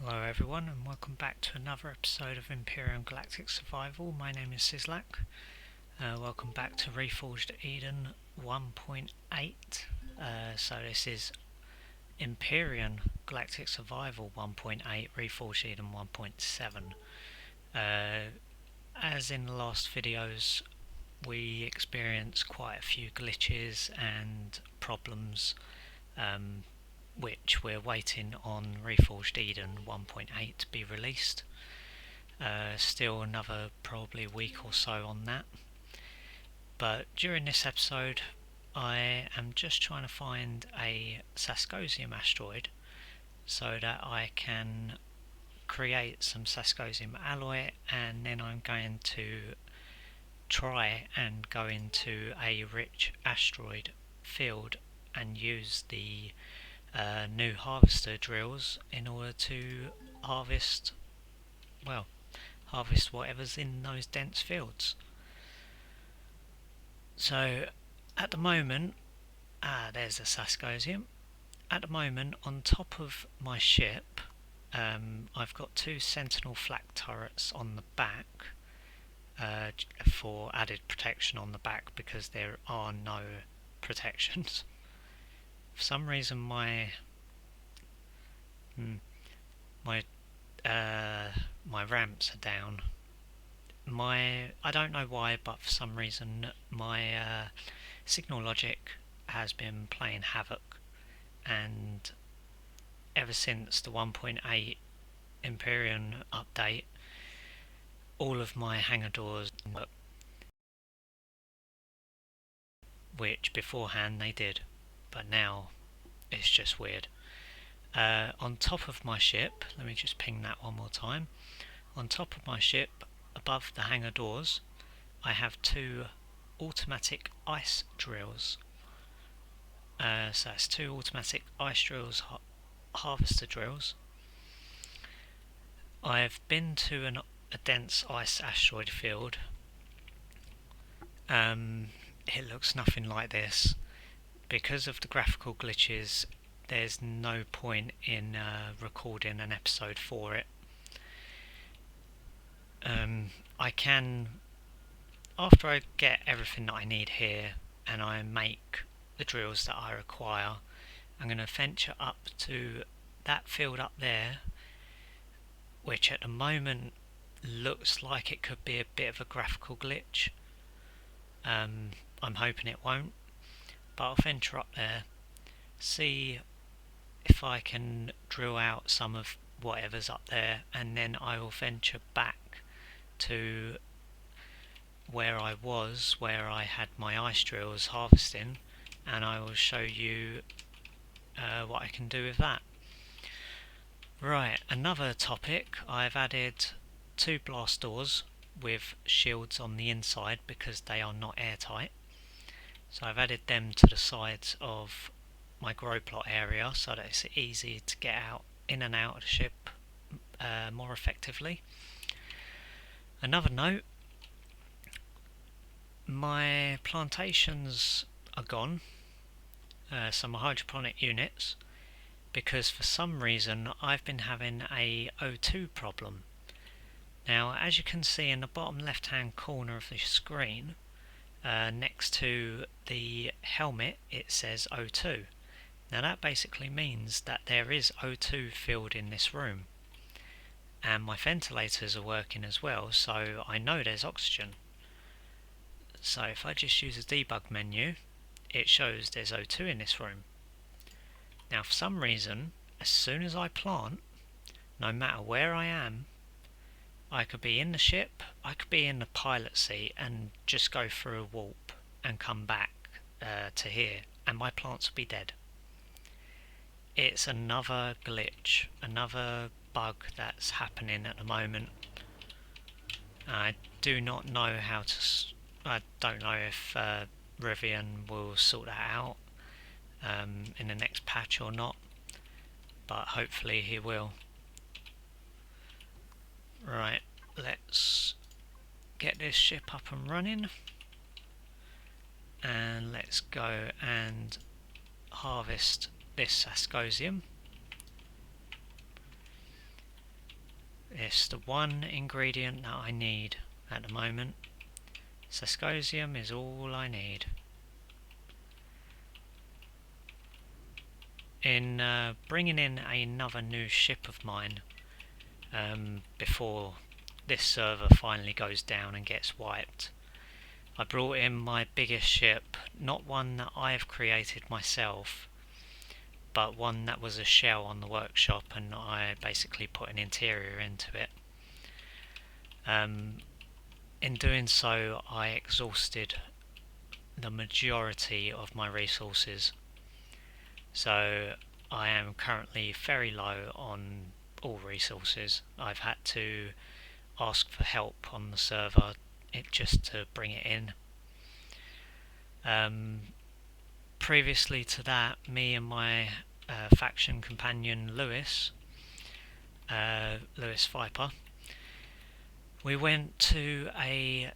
Hello everyone and welcome back to another episode of Empyrion Galactic Survival. My name is Sislak. Welcome back to Reforged Eden 1.8. So this is Empyrion Galactic Survival 1.8, Reforged Eden 1.7. As in the last videos, we experienced quite a few glitches and problems, which we're waiting on Reforged Eden 1.8 to be released. Still another probably week or so on that. But during this episode I am just trying to find a zascosium asteroid so that I can create some zascosium alloy, and then I'm going to try and go into a rich asteroid field and use the new harvester drills in order to harvest whatever's in those dense fields. So at the moment, there's a zascosium. At the moment, on top of my ship, I've got two sentinel flak turrets on the back for added protection on the back, because there are no protections. For some reason my ramps are down. I don't know why, but for some reason my signal logic has been playing havoc, and ever since the 1.8 Empyrion update, all of my hangar doors work, which beforehand they did, but now it's just weird. On top of my ship, let me just ping that one more time. On top of my ship, above the hangar doors, I have two automatic ice drills. So it's two automatic ice drills, harvester drills. I've been to a dense ice asteroid field. It looks nothing like this. Because of the graphical glitches, there's no point in recording an episode for it. I can, after I get everything that I need here and I make the drills that I require, I'm going to venture up to that field up there, which at the moment looks like it could be a bit of a graphical glitch. I'm hoping it won't, but I'll venture up there, see if I can drill out some of whatever's up there, and then I will venture back to where I was, where I had my ice drills harvesting, and I will show you what I can do with that. Right, another topic, I've added two blast doors with shields on the inside because they are not airtight. So I've added them to the sides of my grow plot area so that it's easy to get out, in and out of the ship more effectively. Another note, my plantations are gone, some hydroponic units, because for some reason I've been having a O2 problem. Now, as you can see in the bottom left hand corner of the screen, next to the helmet it says O2. Now that basically means that there is O2 filled in this room, and my ventilators are working as well, so I know there's oxygen. So if I just use the debug menu, it shows there's O2 in this room. Now for some reason, as soon as I plant, no matter where I am, I could be in the ship, I could be in the pilot seat and just go through a warp and come back to here, and my plants will be dead. It's another glitch, another bug that's happening at the moment. I do not know how to. I don't know if Rivian will sort that out in the next patch or not, but hopefully he will. Right, let's get this ship up and running, and let's go and harvest this zascosium. It's the one ingredient that I need at the moment. Zascosium is all I need. In bringing in another new ship of mine before this server finally goes down and gets wiped, I brought in my biggest ship, not one that I've created myself, but one that was a shell on the workshop, and I basically put an interior into it. In doing so, I exhausted the majority of my resources, so I am currently very low on all resources. I've had to ask for help on the server just to bring it in. Previously to that, me and my faction companion Lewis Viper, we went to a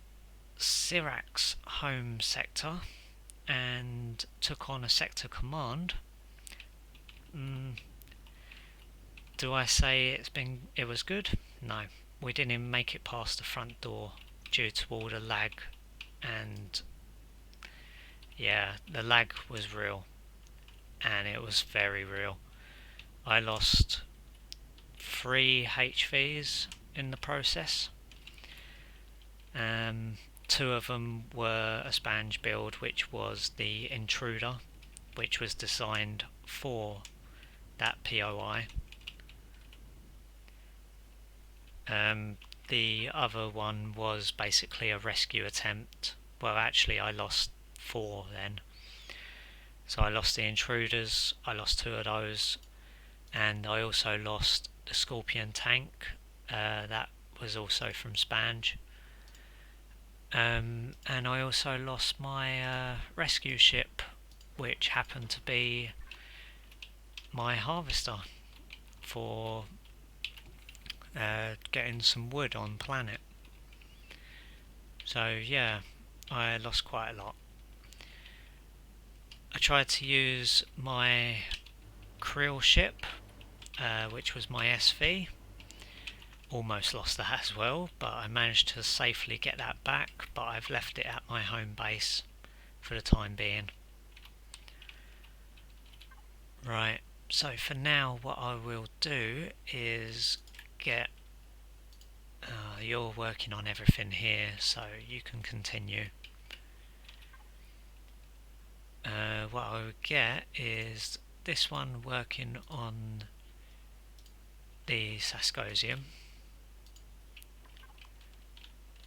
Syrax home sector and took on a sector command. Do I say it was good? No, we didn't even make it past the front door due to all the lag, and yeah, the lag was real, and it was very real. I lost 3 HVs in the process. 2 of them were a sponge build, which was the intruder, which was designed for that POI. The other one was basically a rescue attempt. Well, actually I lost 4 then. So I lost the intruders, I lost 2 of those, and I also lost the Scorpion tank, that was also from Spange. And I also lost my rescue ship, which happened to be my harvester for getting some wood on planet. So yeah, I lost quite a lot. I tried to use my Krill ship, which was my SV. Almost lost that as well, but I managed to safely get that back, but I've left it at my home base for the time being. Right, so for now what I will do is get... you're working on everything here, so you can continue. What I would get is this one working on the zascosium,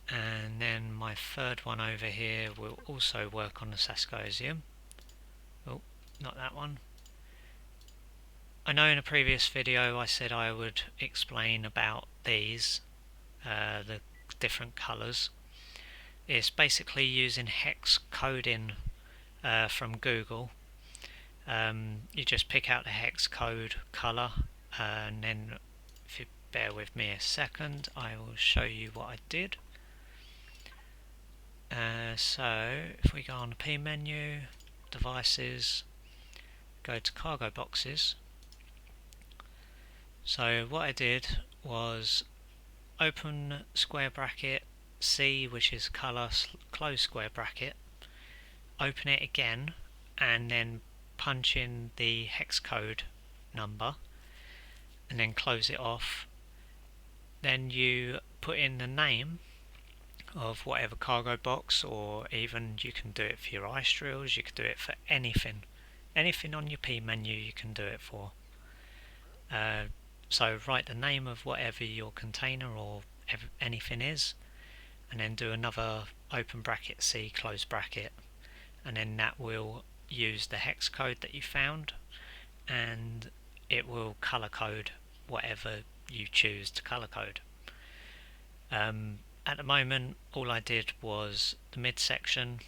and then my third one over here will also work on the zascosium. Oh, not that one. I know in a previous video I said I would explain about these, the different colours. It's basically using hex coding from Google. You just pick out the hex code colour, and then if you bear with me a second, I will show you what I did. So if we go on the P menu, devices, go to cargo boxes. So what I did was open square bracket C, which is colour, close square bracket, open it again, and then punch in the hex code number, and then close it off. Then you put in the name of whatever cargo box, or even you can do it for your ice drills, you can do it for anything on your P menu you can do it for. So write the name of whatever your container or anything is, and then do another open bracket C, close bracket, and then that will use the hex code that you found, and it will color code whatever you choose to color code. At the moment all I did was the midsection,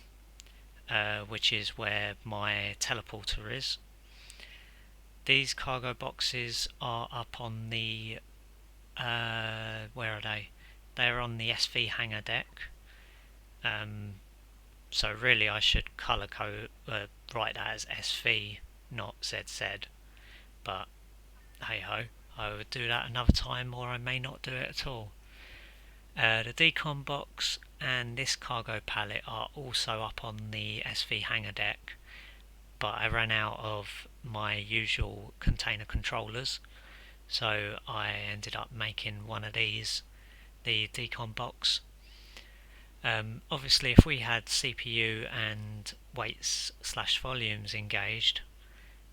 which is where my teleporter is. These cargo boxes are up on the where are they? They're on the SV hangar deck. So really I should color code, write that as SV, not ZZ, but hey ho, I would do that another time, or I may not do it at all. The decon box and this cargo pallet are also up on the SV hangar deck, but I ran out of my usual container controllers, so I ended up making one of these, the decon box. Obviously, if we had CPU and weights/volumes engaged,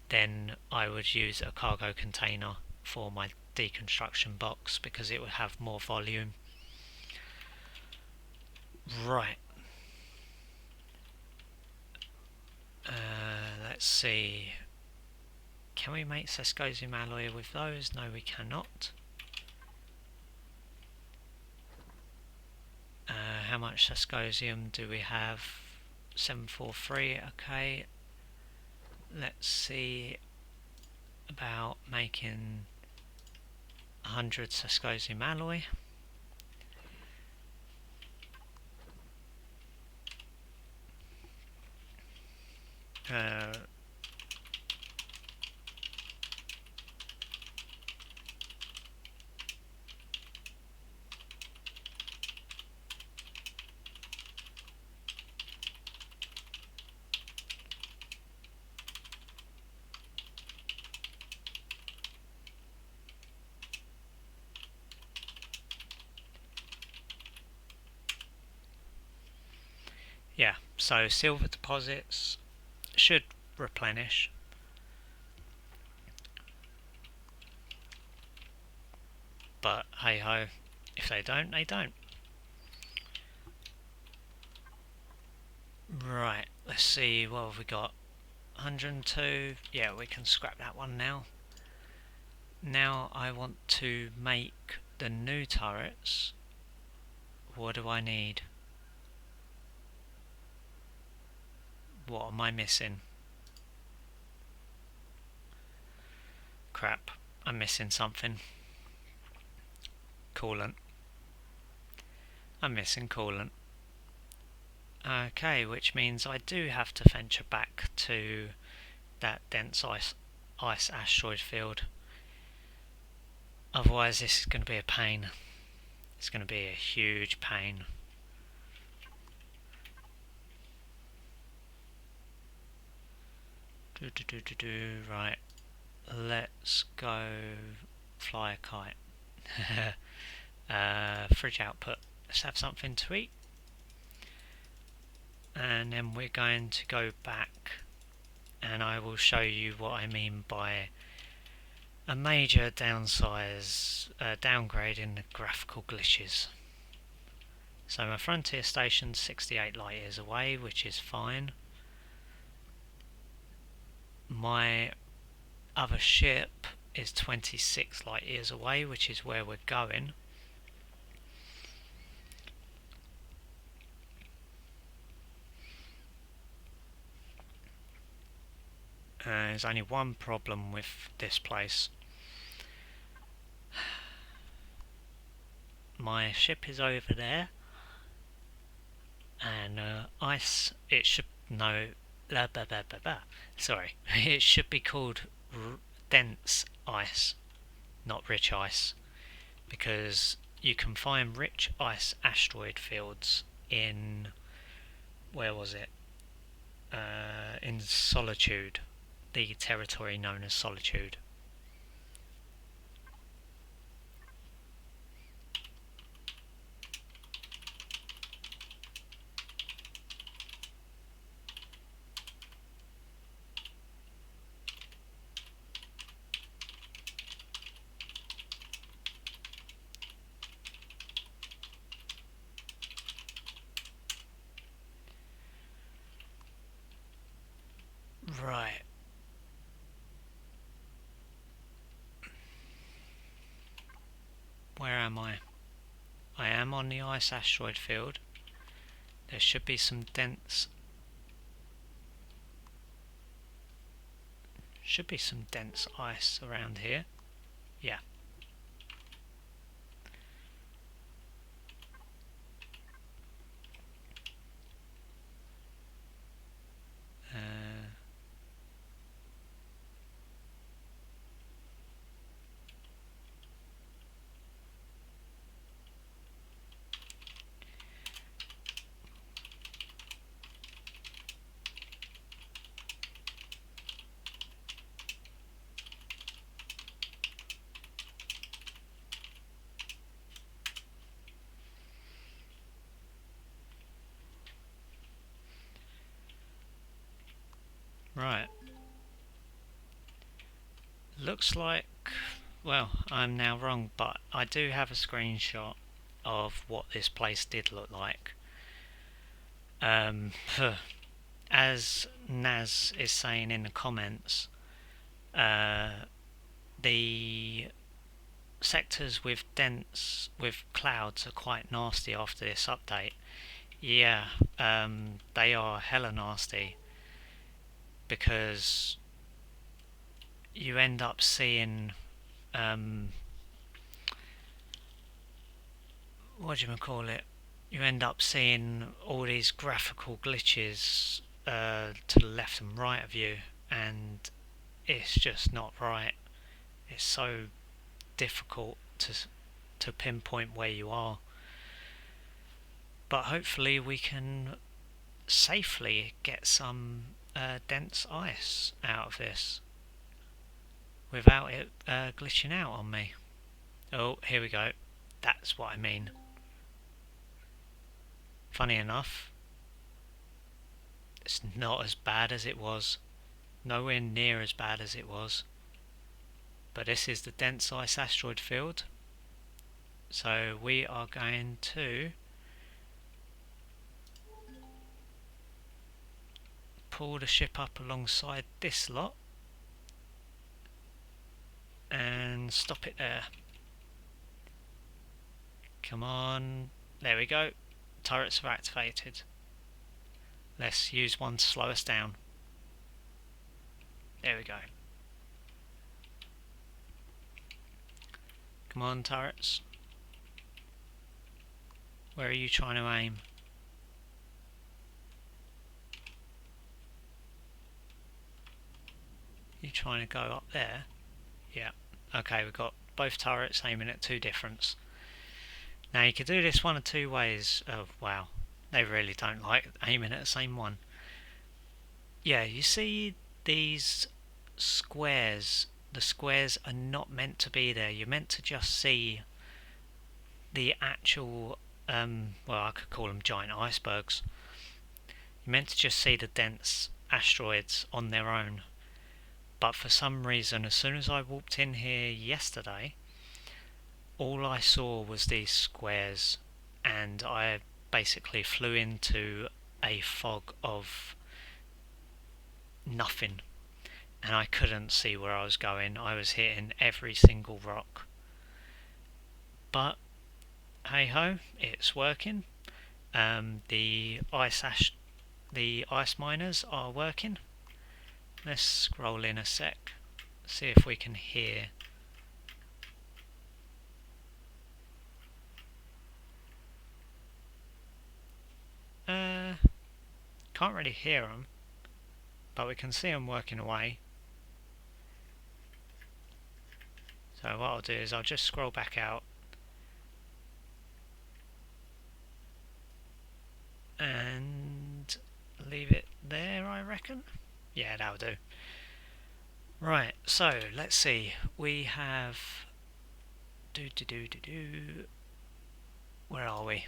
then I would use a cargo container for my deconstruction box because it would have more volume. Right. Let's see. Can we make zascosium alloy with those? No, we cannot. How much zascosium do we have? 743. Okay. Let's see about making 100 zascosium alloy. Yeah, so silver deposits should replenish. But hey ho, if they don't, they don't. Right, let's see, what have we got? 102, yeah, we can scrap that one now. Now I want to make the new turrets. What do I need? What am I missing? Crap, I'm missing something. Coolant. I'm missing coolant. Okay, which means I do have to venture back to that dense ice asteroid field. Otherwise this is going to be a pain. It's going to be a huge pain. Right, let's go fly a kite. Fridge output. Let's have something to eat. And then we're going to go back and I will show you what I mean by a major downgrade in the graphical glitches. So my frontier station's 68 light years away, which is fine. My other ship is 26 light years away, which is where we're going. There's only one problem with this place. My ship is over there, and ice. It should no. Blah, blah, blah, blah, blah. Sorry, it should be called dense ice, not rich ice, because you can find rich ice asteroid fields in, where was it? In Solitude, the territory known as Solitude. Right. Where am I? I am on the ice asteroid field. There should be some dense ice around here. Yeah. looks like, well, I'm now wrong, but I do have a screenshot of what this place did look like. As Naz is saying in the comments, the sectors with clouds are quite nasty after this update. Yeah, they are hella nasty, because you end up seeing what do you call it? You end up seeing all these graphical glitches to the left and right of you, and it's just not right. It's so difficult to pinpoint where you are. But hopefully we can safely get some dense ice out of this without it glitching out on me. Oh, here we go. That's what I mean. Funny enough, it's not as bad as it was. Nowhere near as bad as it was. But this is the dense ice asteroid field. So we are going to pull the ship up alongside this lot and stop it there. Come on. There we go. Turrets are activated. Let's use one to slow us down. There we go. Come on, turrets. Where are you trying to aim? You trying to go up there? Yeah. Okay, we've got both turrets aiming at two differents. Now you could do this one of two ways. Oh wow, they really don't like aiming at the same one. Yeah, you see these squares. The squares are not meant to be there. You're meant to just see the actual, well, I could call them giant icebergs. You're meant to just see the dense asteroids on their own. But for some reason, as soon as I walked in here yesterday, all I saw was these squares, and I basically flew into a fog of nothing, and I couldn't see where I was going. I was hitting every single rock. But hey ho, it's working. The ice miners are working. Let's scroll in a sec, see if we can hear. Can't really hear them, but we can see them working away. So what I'll do is I'll just scroll back out and leave it there, I reckon. Yeah, that'll do. Right, so let's see. We have where are we?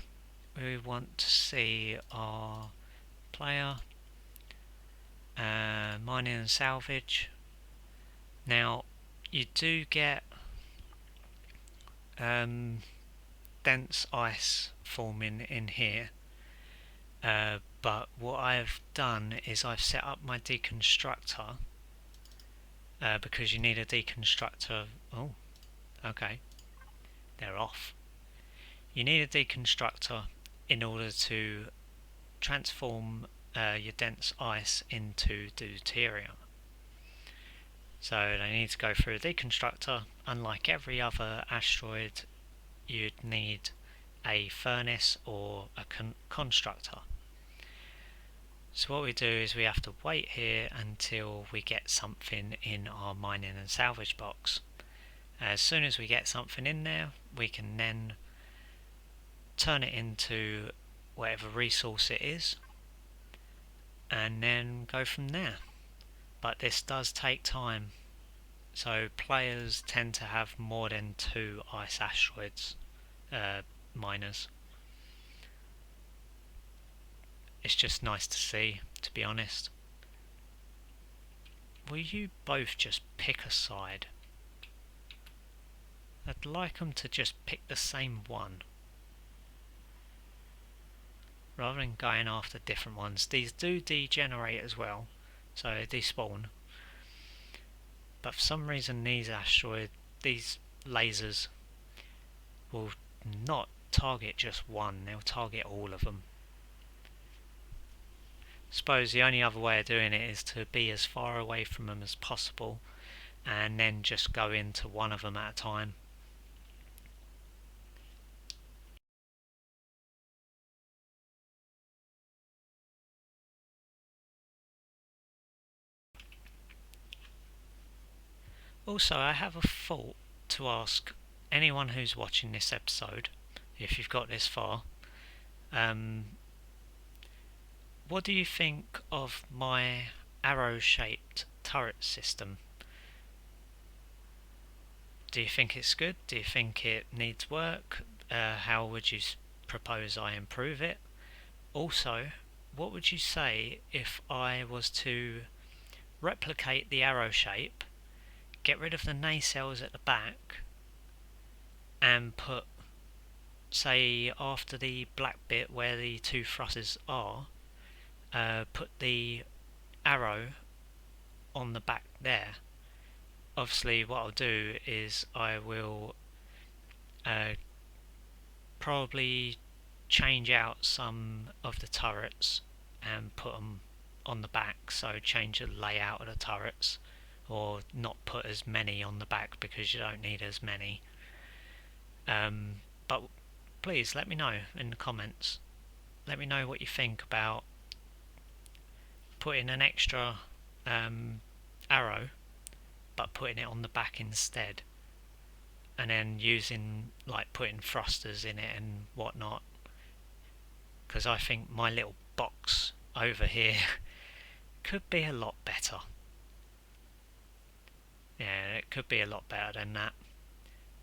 We want to see our player, mining and salvage. Now you do get dense ice forming in here, but what I've done is I've set up my deconstructor, because you need a deconstructor. Oh, okay, they're off. You need a deconstructor in order to transform your dense ice into deuterium. So they need to go through a deconstructor. Unlike every other asteroid, you'd need a furnace or a constructor. So what we do is we have to wait here until we get something in our mining and salvage box. As soon as we get something in there, we can then turn it into whatever resource it is and then go from there. But this does take time, so players tend to have more than 2 ice asteroids miners. It's just nice to see, to be honest. Will you both just pick a side? I'd like them to just pick the same one rather than going after different ones. These do degenerate as well, so they despawn, but for some reason these lasers will not target just one, they'll target all of them. Suppose the only other way of doing it is to be as far away from them as possible and then just go into one of them at a time. Also, I have a thought to ask anyone who's watching this episode, if you've got this far, what do you think of my arrow-shaped turret system? Do you think it's good? Do you think it needs work? How would you propose I improve it? Also, what would you say if I was to replicate the arrow shape, get rid of the nacelles at the back, and put, say, after the black bit where the two thrusters are, put the arrow on the back there? Obviously what I'll do is I will probably change out some of the turrets and put them on the back, so change the layout of the turrets, or not put as many on the back because you don't need as many. But please let me know in the comments. Let me know what you think about putting an extra arrow but putting it on the back instead, and then using, like, putting thrusters in it and whatnot, because I think my little box over here could be a lot better. Yeah, it could be a lot better than that,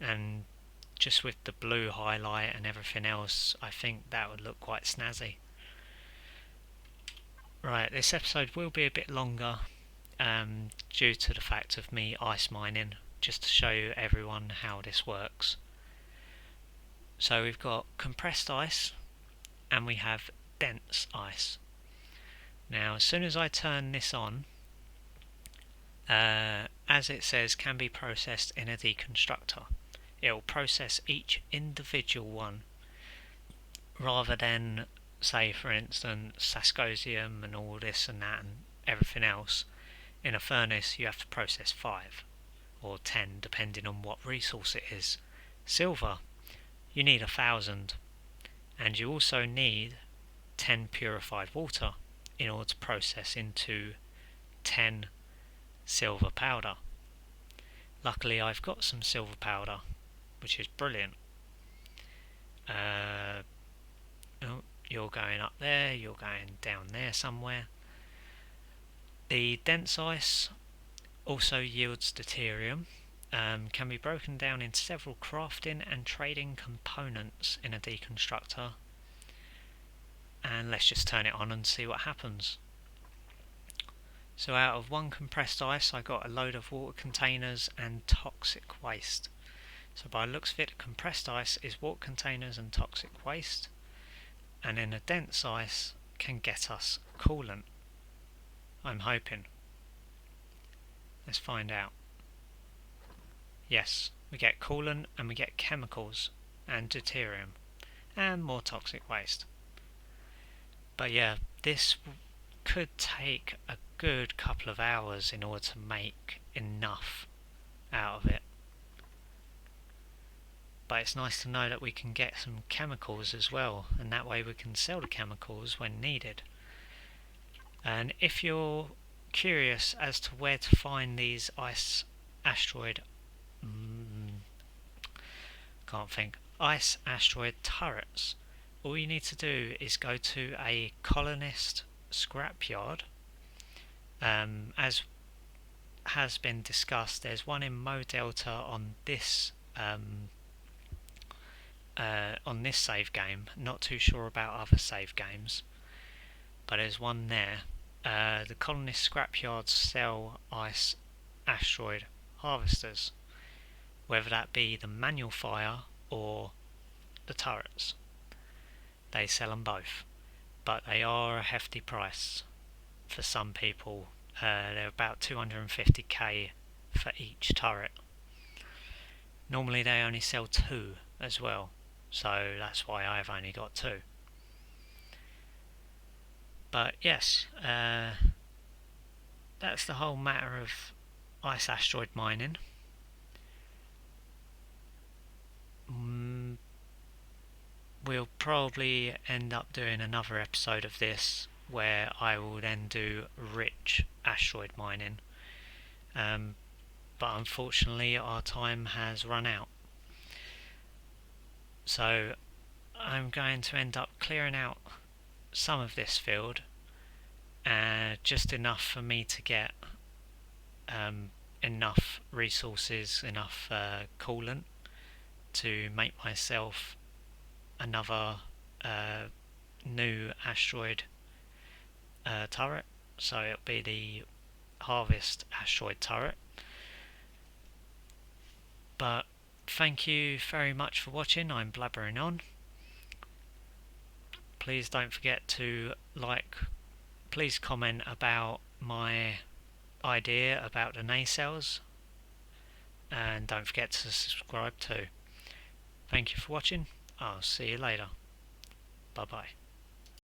and just with the blue highlight and everything else, I think that would look quite snazzy. Right, this episode will be a bit longer due to the fact of me ice mining, just to show everyone how this works. So we've got compressed ice and we have dense ice. Now as soon as I turn this on, as it says, can be processed in a deconstructor, it will process each individual one rather than, say for instance, zascosium and all this and that and everything else. In a furnace you have to process 5 or 10 depending on what resource it is. Silver, you need 1,000, and you also need 10 purified water in order to process into 10 silver powder. Luckily I've got some silver powder, which is brilliant. You're going up there, you're going down there somewhere. The dense ice also yields deuterium, can be broken down in several crafting and trading components in a deconstructor, and let's just turn it on and see what happens. So out of one compressed ice I got a load of water containers and toxic waste. So by the looks of it, compressed ice is water containers and toxic waste, and then a dense ice can get us coolant, I'm hoping. Let's find out. Yes, we get coolant and we get chemicals and deuterium and more toxic waste. But yeah, this could take a good couple of hours in order to make enough out of it. But it's nice to know that we can get some chemicals as well, and that way we can sell the chemicals when needed. And if you're curious as to where to find these ice asteroid turrets, all you need to do is go to a colonist scrapyard. As has been discussed, there's one in Mo Delta on this save game. Not too sure about other save games, but there's one there. The colonist scrapyards sell ice asteroid harvesters. whether that be the manual fire or the turrets. They sell them both, but they are a hefty price for some people. They're about 250k for each turret. Normally they only sell 2 as well, so that's why I've only got 2. But yes, that's the whole matter of ice asteroid mining. We'll probably end up doing another episode of this where I will then do rich asteroid mining. But unfortunately our time has run out. So I'm going to end up clearing out some of this field, just enough for me to get enough resources, enough coolant to make myself another new asteroid turret. So it'll be the harvest asteroid turret. But thank you very much for watching. I'm blabbering on. Please don't forget to please comment about my idea about the nacelles, and don't forget to subscribe too. Thank you for watching. I'll see you later. Bye bye.